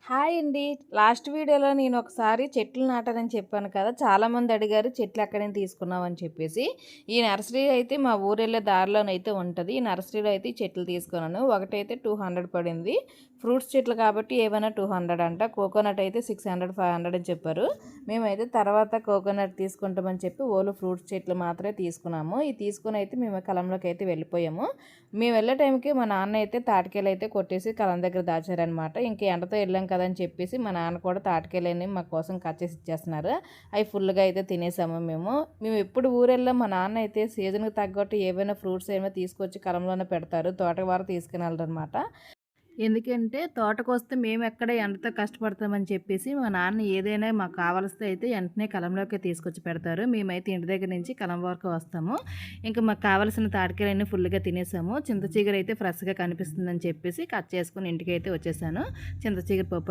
Hi అండి. Last వీడియోలో నేను ఒకసారి చెట్లు నాటానని చెప్పాను కదా! చాలామంది అడిగారు చెట్లు ఎక్కడి నుంచి తీసుకున్నావని చెప్పేసి. ఈ నర్సరీ అయితే మా ఊరెళ్ళే దారిలోనైతే ఉంటది. ఈ నర్సరీలో అయితే ఈ చెట్లు తీసుకున్నాను. ఒకటైతే 200 పడింది. ఫ్రూట్స్ చెట్లు కాబట్టి ఏవైనా 200 అంట. కోకోనట్ అయితే 600, 500 అని చెప్పారు. మేమైతే తర్వాత కోకోనట్ తీసుకుంటామని చెప్పి ఓన్లీ ఫ్రూట్స్ చెట్లు మాత్రమే తీసుకున్నాము. ఈ తీసుకొని అయితే మేము కలంలోకి అయితే వెళ్ళిపోయాము. మేము వెళ్ళే టైంకి మా నాన్న అయితే తాటికాయలు అయితే కొట్టేసి కలం దగ్గర దాచారనమాట. ఇంక ఎండతో వెళ్ళాం కదని చెప్పేసి మా నాన్న కూడా తాటికాయలని మా కోసం కట్ చేసి ఇచ్చేస్తున్నారు. అవి ఫుల్గా అయితే తినేసాము మేము. మేము ఎప్పుడు ఊరెళ్ళాం మా నాన్న అయితే సీజన్కి తగ్గట్టు ఏవైనా ఫ్రూట్స్ ఏమైనా తీసుకొచ్చి కలంలోనే పెడతారు. తోటవారు తీసుకుని వెళ్ళరనమాట. ఎందుకంటే తోటకొస్తే మేమెక్కడ ఎండతో కష్టపడతామని చెప్పేసి మా నాన్న ఏదైనా మాకు కావాల్సితే అయితే వెంటనే కలంలోకి తీసుకొచ్చి పెడతారు. మేమైతే ఇంటి దగ్గర నుంచి కలం వరకు వస్తాము. ఇంకా మాకు కావాల్సిన తాటికాయలన్నీ ఫుల్గా తినేసాము. చింత చిగురు అయితే ఫ్రెష్గా కనిపిస్తుందని చెప్పేసి కట్ చేసుకుని ఇంటికి అయితే వచ్చేసాను. చింత చిగురు పప్పు